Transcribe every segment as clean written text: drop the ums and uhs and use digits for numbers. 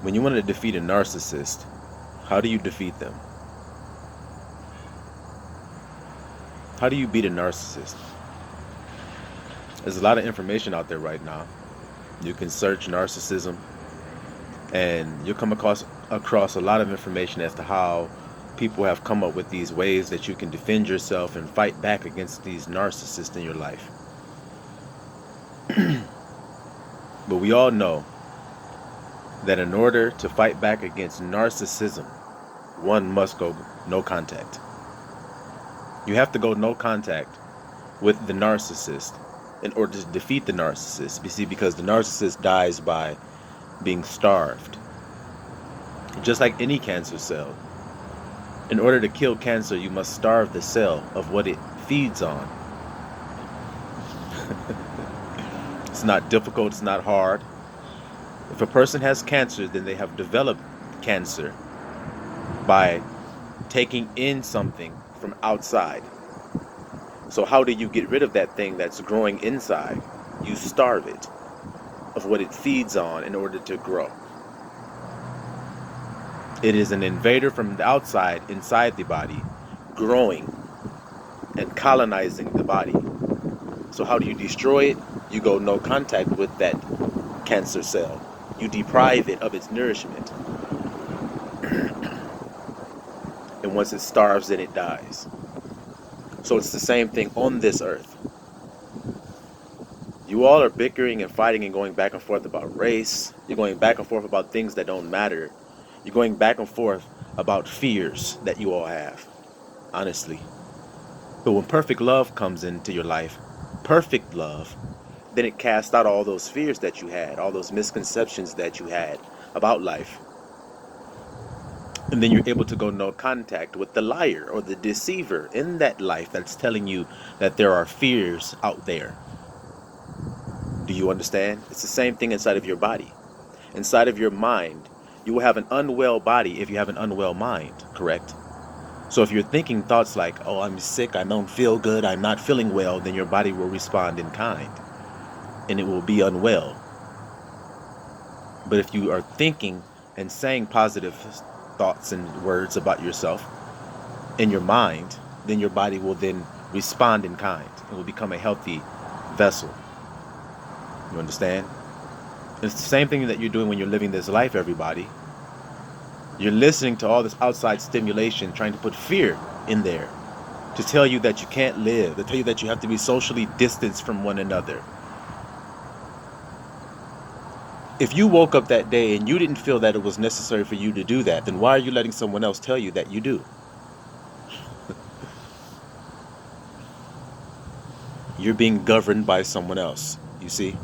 When you want to defeat a narcissist, how do you defeat them? How do you beat a narcissist? There's a lot of information out there right now. You can search narcissism and you'll come across a lot of information as to how people have come up with these ways that you can defend yourself and fight back against these narcissists in your life. But we all know that in order to fight back against narcissism, one must go no contact. You have to go no contact with the narcissist in order to defeat the narcissist. You see, because the narcissist dies by being starved. Just like any cancer cell. In order to kill cancer, you must starve the cell of what it feeds on. It's not difficult, it's not hard. If a person has cancer, then they have developed cancer by taking in something from outside. So how do you get rid of that thing that's growing inside? You starve it of what it feeds on in order to grow. It is an invader from the outside, inside the body, growing and colonizing the body. So how do you destroy it? You go no contact with that cancer cell. You deprive it of its nourishment. And once it starves, then it dies. So it's the same thing on this earth. You all are bickering and fighting and going back and forth about race. You're going back and forth about things that don't matter. You're going back and forth about fears that you all have, honestly. But when perfect love comes into your life, perfect love, then it casts out all those fears that you had, all those misconceptions that you had about life. And then you're able to go no contact with the liar or the deceiver in that life that's telling you that there are fears out there. Do you understand? It's the same thing inside of your body. Inside of your mind, you will have an unwell body if you have an unwell mind, correct? So if you're thinking thoughts like, oh, I'm sick, I don't feel good, I'm not feeling well, then your body will respond in kind. And it will be unwell. But if you are thinking and saying positive thoughts and words about yourself in your mind, then your body will then respond in kind. It will become a healthy vessel. You understand? It's the same thing that you're doing when you're living this life, everybody. You're listening to all this outside stimulation, trying to put fear in there, to tell you that you can't live, to tell you that you have to be socially distanced from one another. If you woke up that day and you didn't feel that it was necessary for you to do that, then why are you letting someone else tell you that you do? You're being governed by someone else, you see?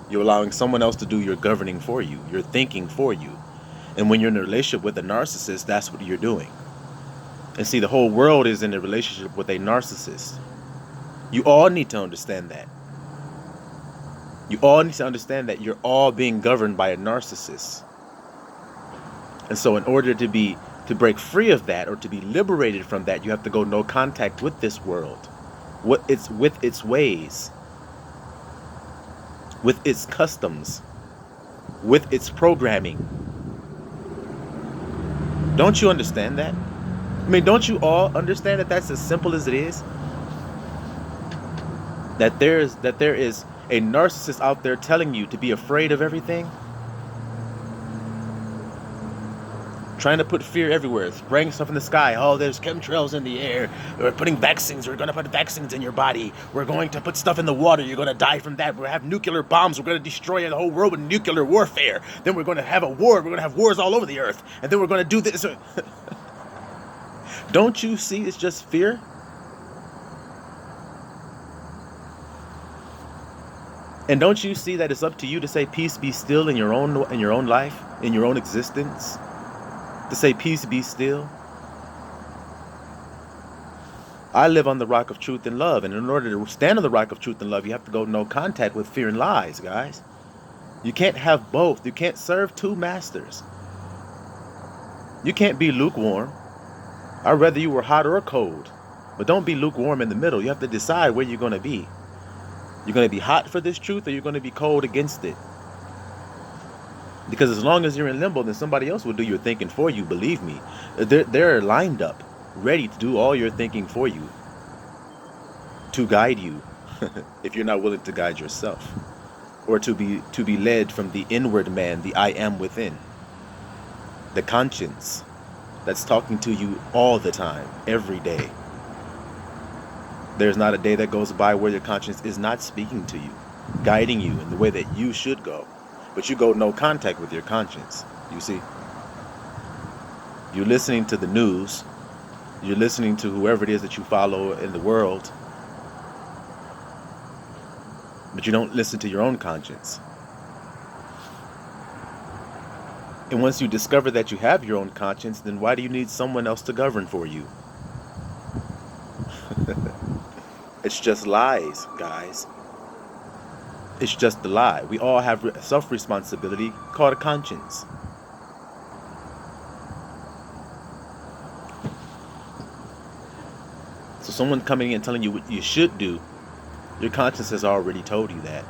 You're allowing someone else to do your governing for you, your thinking for you. And when you're in a relationship with a narcissist, that's what you're doing. And see, the whole world is in a relationship with a narcissist. You all need to understand that. You all need to understand that you're all being governed by a narcissist. And so in order to break free of that or to be liberated from that, you have to go no contact with this world. With its ways, with its customs, with its programming. Don't you understand that? I mean, don't you all understand that that's as simple as it is? That there is a narcissist out there telling you to be afraid of everything? Trying to put fear everywhere, spraying stuff in the sky. Oh, there's chemtrails in the air. We're putting vaccines. We're going to put vaccines in your body. We're going to put stuff in the water. You're going to die from that. We're going to have nuclear bombs. We're going to destroy the whole world with nuclear warfare. Then we're going to have a war. We're going to have wars all over the earth. And then we're going to do this. Don't you see it's just fear? And don't you see that it's up to you to say peace be still in your own life, in your own existence? To say peace be still. I live on the rock of truth and love, and in order to stand on the rock of truth and love, you have to go no contact with fear and lies, guys. You can't have both. You can't serve two masters. You can't be lukewarm. I'd rather you were hot or cold, but don't be lukewarm in the middle. You have to decide where you're going to be. You're going to be hot for this truth, or you're going to be cold against it. Because as long as you're in limbo, then somebody else will do your thinking for you. Believe me, they're lined up, ready to do all your thinking for you, to guide you, if you're not willing to guide yourself, or to be led from the inward man, the I am within, the conscience that's talking to you all the time, every day. There's not a day that goes by where your conscience is not speaking to you, guiding you in the way that you should go. But you go no contact with your conscience. You see? You're listening to the news. You're listening to whoever it is that you follow in the world. But you don't listen to your own conscience. And once you discover that you have your own conscience, then why do you need someone else to govern for you? It's just lies, guys. It's just a lie. We all have self-responsibility called a conscience. So someone coming in and telling you what you should do, your conscience has already told you that.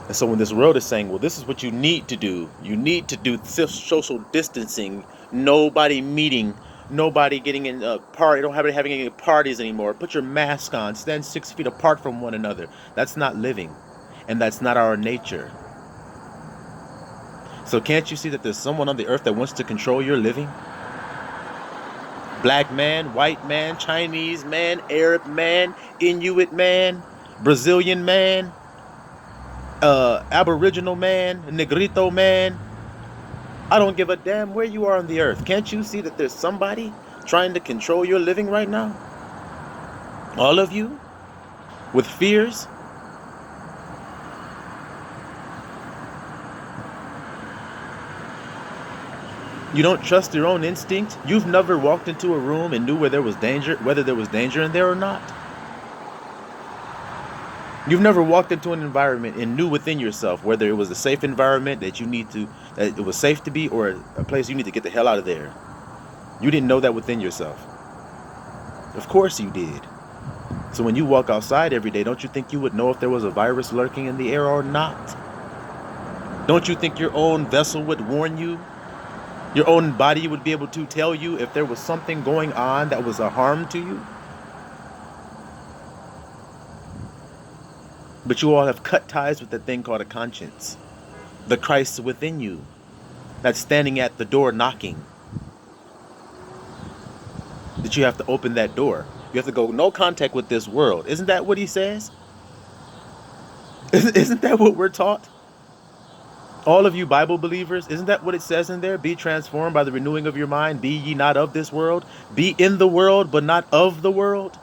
And so when this world is saying, well, this is what you need to do social distancing, nobody meeting, nobody getting in a party, don't have having any parties anymore. Put your mask on, stand 6 feet apart from one another. That's not living, and that's not our nature. So can't you see that there's someone on the earth that wants to control your living? Black man, white man, Chinese man, Arab man, Inuit man, Brazilian man, Aboriginal man, Negrito man. I don't give a damn where you are on the earth. Can't you see that there's somebody trying to control your living right now? All of you? With fears? You don't trust your own instinct? You've never walked into a room and knew where there was danger, whether there was danger in there or not? You've never walked into an environment and knew within yourself whether it was a safe environment that it was safe to be, or a place you need to get the hell out of there. You didn't know that within yourself. Of course you did. So when you walk outside every day, don't you think you would know if there was a virus lurking in the air or not? Don't you think your own vessel would warn you? Your own body would be able to tell you if there was something going on that was a harm to you? But you all have cut ties with the thing called a conscience. The Christ within you that's standing at the door knocking. That you have to open that door. You have to go no contact with this world. Isn't that what he says? Isn't that what we're taught? All of you Bible believers, isn't that what it says in there? Be transformed by the renewing of your mind. Be ye not of this world. Be in the world, but not of the world.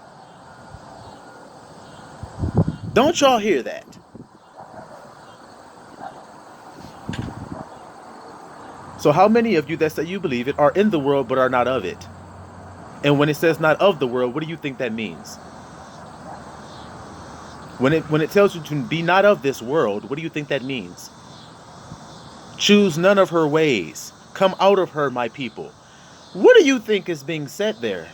Don't y'all hear that? So how many of you that say you believe it are in the world but are not of it? And when it says not of the world, what do you think that means? When it tells you to be not of this world, what do you think that means? Choose none of her ways. Come out of her, my people. What do you think is being said there?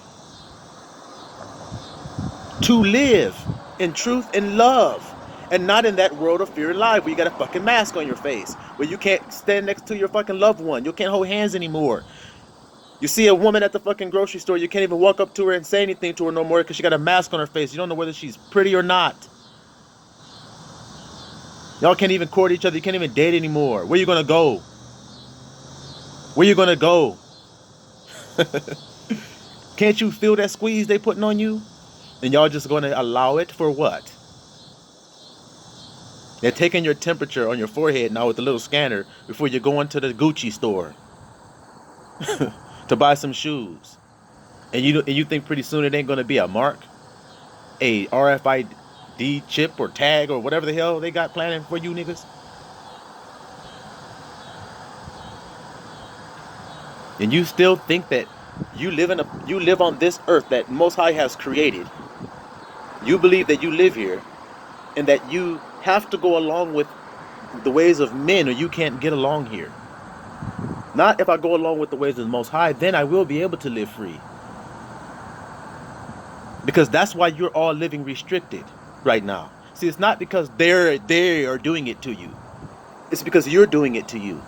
To live in truth and love, and not in that world of fear and lie where you got a fucking mask on your face, where you can't stand next to your fucking loved one, you can't hold hands anymore. You see a woman at the fucking grocery store, you can't even walk up to her and say anything to her no more because she got a mask on her face. You don't know whether she's pretty or not. Y'all can't even court each other. You can't even date anymore. Where you gonna go? Where you gonna go? Can't you feel that squeeze they putting on you? And y'all just gonna allow it for what? They're taking your temperature on your forehead now with a little scanner before you go into the Gucci store to buy some shoes. And you think pretty soon it ain't gonna be a mark, a RFID chip or tag or whatever the hell they got planning for you niggas? And you still think that you live on this earth that Most High has created. You believe that you live here and that you have to go along with the ways of men or you can't get along here. Not if I go along with the ways of the Most High, then I will be able to live free. Because that's why you're all living restricted right now. See, it's not because they are doing it to you. It's because you're doing it to you.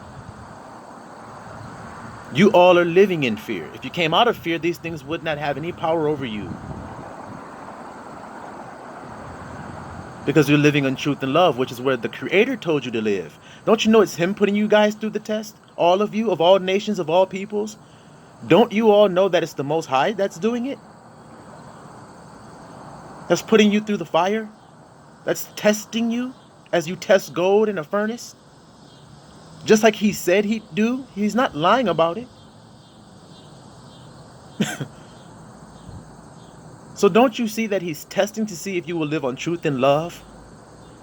You all are living in fear. If you came out of fear, these things would not have any power over you. Because you're living in truth and love, which is where the Creator told you to live. Don't you know it's Him putting you guys through the test? All of you, of all nations, of all peoples. Don't you all know that it's the Most High that's doing it? That's putting you through the fire? That's testing you as you test gold in a furnace? Just like He said He'd do. He's not lying about it. So don't you see that He's testing to see if you will live on truth and love?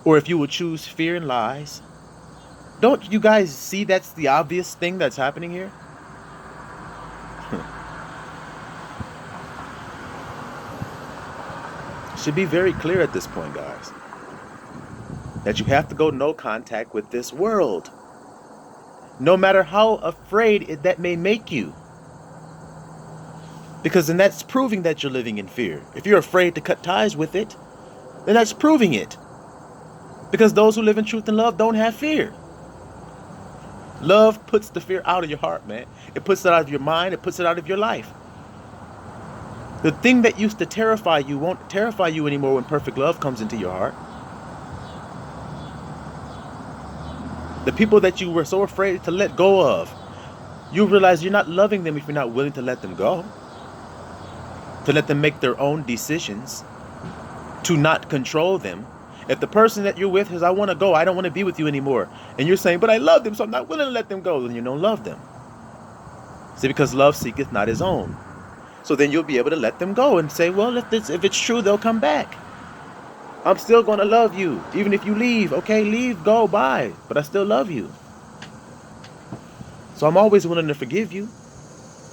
Or if you will choose fear and lies? Don't you guys see that's the obvious thing that's happening here? Should be very clear at this point, guys. That you have to go no contact with this world. No matter how afraid that may make you. Because then that's proving that you're living in fear. If you're afraid to cut ties with it, then that's proving it. Because those who live in truth and love don't have fear. Love puts the fear out of your heart, man. It puts it out of your mind. It puts it out of your life. The thing that used to terrify you won't terrify you anymore when perfect love comes into your heart. The people that you were so afraid to let go of, you realize you're not loving them if you're not willing to let them go. To let them make their own decisions. To not control them. If the person that you're with says, I want to go, I don't want to be with you anymore. And you're saying, but I love them, so I'm not willing to let them go. Then you don't love them. See, because love seeketh not his own. So then you'll be able to let them go and say, well, if it's true, they'll come back. I'm still going to love you. Even if you leave, okay, leave, go, bye. But I still love you. So I'm always willing to forgive you.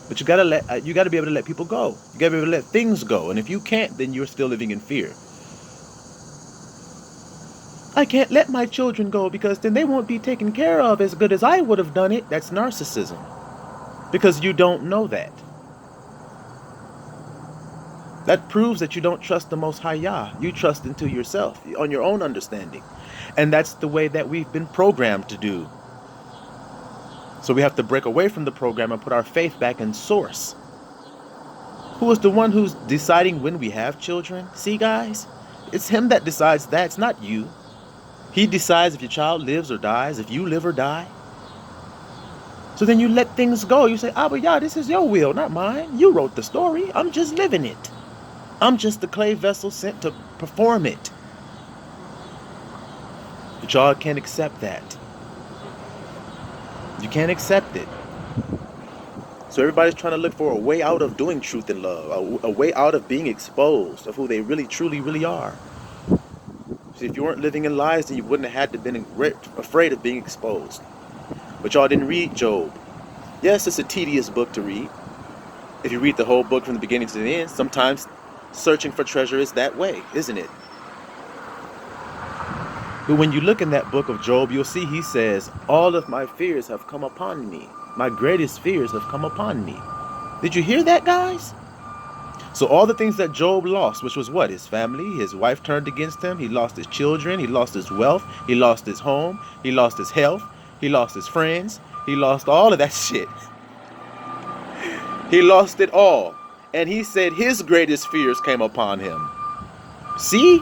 But you gotta be able to let people go. You gotta be able to let things go. And if you can't, then you're still living in fear. I can't let my children go because then they won't be taken care of as good as I would have done it. That's narcissism. Because you don't know that. That proves that you don't trust the Most High Yah. You trust into yourself, on your own understanding. And that's the way that we've been programmed to do. So we have to break away from the program and put our faith back in source. Who is the one who's deciding when we have children? See, guys? It's Him that decides that. It's not you. He decides if your child lives or dies, if you live or die. So then you let things go. You say, Abba Yah, this is your will, not mine. You wrote the story. I'm just living it. I'm just the clay vessel sent to perform it. But y'all can't accept that. You can't accept it. So everybody's trying to look for a way out of doing truth and love, a way out of being exposed of who they really, truly, really are. See, if you weren't living in lies, then you wouldn't have had to been afraid of being exposed. But y'all didn't read Job. Yes, it's a tedious book to read. If you read the whole book from the beginning to the end, sometimes searching for treasure is that way, isn't it? But when you look in that book of Job, you'll see he says, all of my fears have come upon me. My greatest fears have come upon me. Did you hear that, guys? So all the things that Job lost, which was what? His family, his wife turned against him. He lost his children. He lost his wealth. He lost his home. He lost his health. He lost his friends. He lost all of that shit. He lost it all. And he said his greatest fears came upon him. See?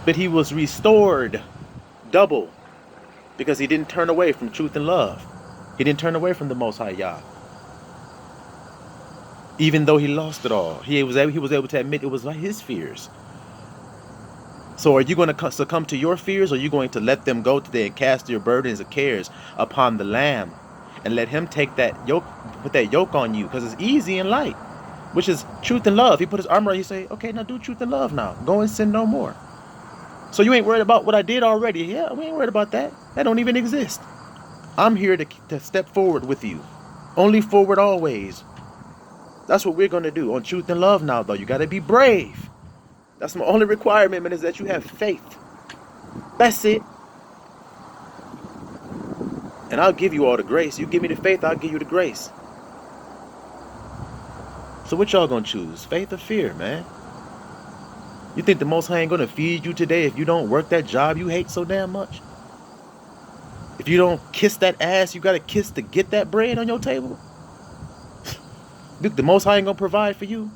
But he was restored double because he didn't turn away from truth and love. He didn't turn away from the Most High Yah. Even though he lost it all, he was able to admit it was like his fears. So are you going to succumb to your fears, or are you going to let them go today and cast your burdens and cares upon the Lamb and let Him take that yoke, put that yoke on you, because it's easy and light, which is truth and love. He put His armor on you, say, okay, now do truth and love now. Go and sin no more. So you ain't worried about what I did already. Yeah, we ain't worried about that. That don't even exist. I'm here to step forward with you. Only forward always. That's what we're going to do on truth and love now, though. You got to be brave. That's my only requirement, man, is that you have faith. That's it. And I'll give you all the grace. You give me the faith, I'll give you the grace. So what y'all going to choose? Faith or fear, man? You think the Most High ain't gonna feed you today if you don't work that job you hate so damn much? If you don't kiss that ass you gotta kiss to get that bread on your table? The Most High ain't gonna provide for you?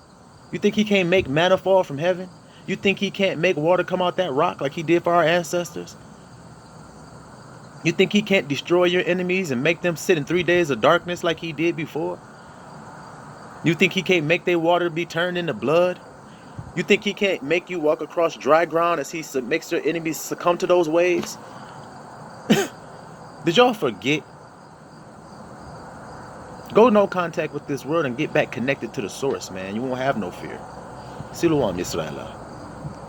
You think he can't make manna fall from heaven? You think he can't make water come out that rock like he did for our ancestors? You think he can't destroy your enemies and make them sit in 3 days of darkness like he did before? You think he can't make their water be turned into blood? You think he can't make you walk across dry ground as he makes your enemies succumb to those waves? Did y'all forget? Go no contact with this world and get back connected to the source, man. You won't have no fear. Silouan Yisraelah.